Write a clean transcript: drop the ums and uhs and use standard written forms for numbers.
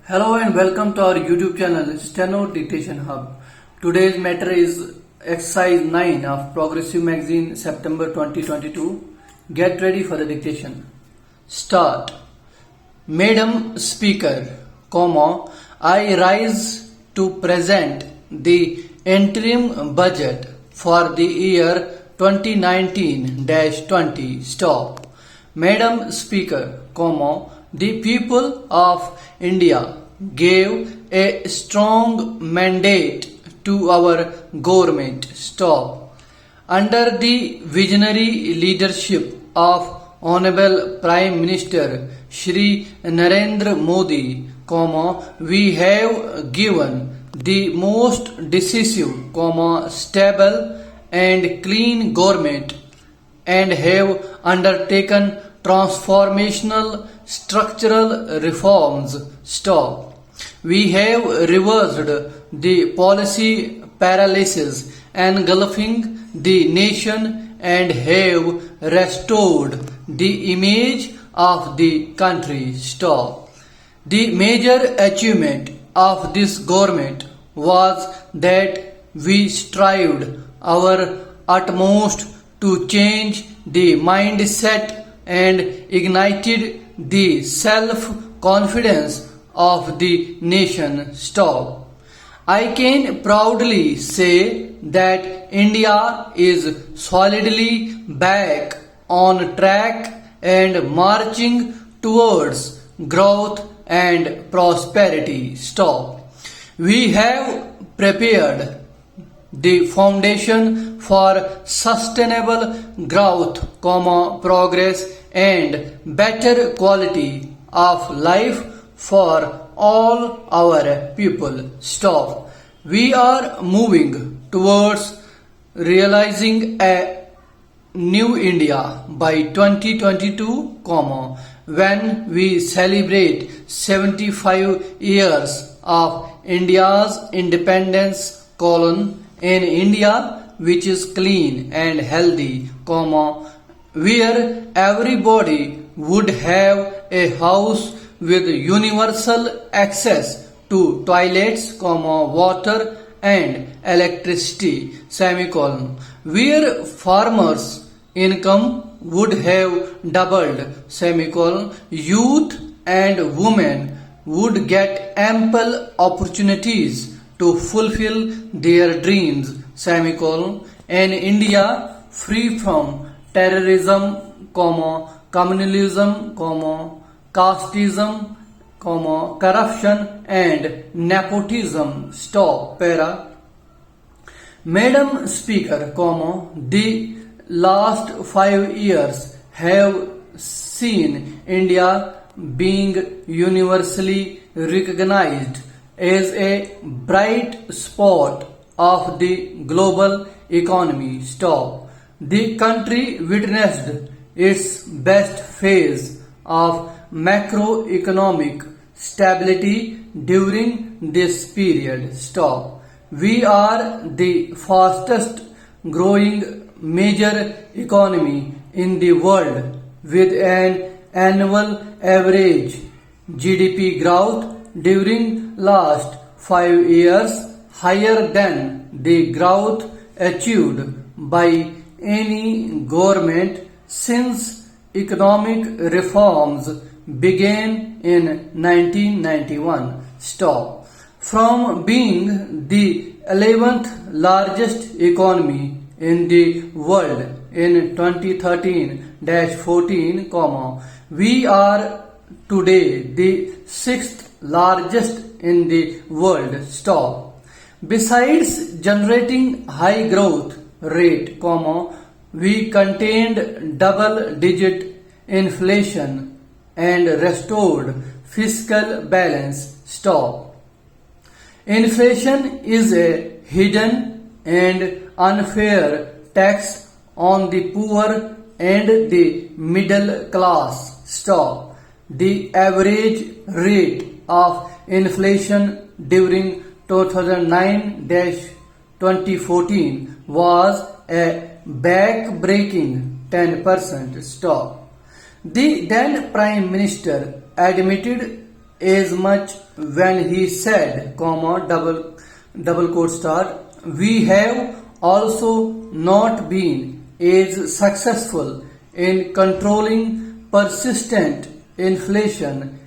Hello and welcome to our YouTube channel Steno Dictation Hub. Today's matter is exercise 9 of Progressive Magazine September 2022. Get ready for the dictation. Start. Madam Speaker, I rise to present the interim budget for the year 2019-20. Stop. Madam Speaker, the people of India gave a strong mandate to our government. Stop. Under the visionary leadership of Honorable Prime Minister Shri Narendra Modi, we have given the most decisive, stable and clean government and have undertaken transformational structural reforms. Stop. We have reversed the policy paralysis engulfing the nation and have restored the image of the country. Stop. The major achievement of this government was that we strived our utmost to change the mindset and ignited the self-confidence of the nation. Stop. I can proudly say that India is solidly back on track and marching towards growth and prosperity. Stop. We have prepared the foundation for sustainable growth, progress and better quality of life for all our people. Stop. We are moving towards realizing a new India by 2022, when we celebrate 75 years of India's independence, in India which is clean and healthy, where everybody would have a house with universal access to toilets, water and electricity, where farmers' income would have doubled, youth and women would get ample opportunities to fulfill their dreams, an India free from terrorism, communalism, casteism, corruption and nepotism. Stop. Para. Madam Speaker, the last 5 years have seen India being universally recognized as a bright spot of the global economy. Stop. The country witnessed its best phase of macroeconomic stability during this period. Stop. We are the fastest growing major economy in the world with an annual average GDP growth during last 5 years higher than the growth achieved by any government since economic reforms began in 1991. Stop. From being the 11th largest economy in the world in 2013-14, we are today the 6th largest in the world. Stop. Besides generating high growth rate, we contained double-digit inflation and restored fiscal balance. Stop. Inflation is a hidden and unfair tax on the poor and the middle class. Stop. The average rate of inflation during 2009-2014 was a back-breaking 10%. Stop. The then Prime Minister admitted as much when he said, comma, double quote start, we have also not been as successful in controlling persistent inflation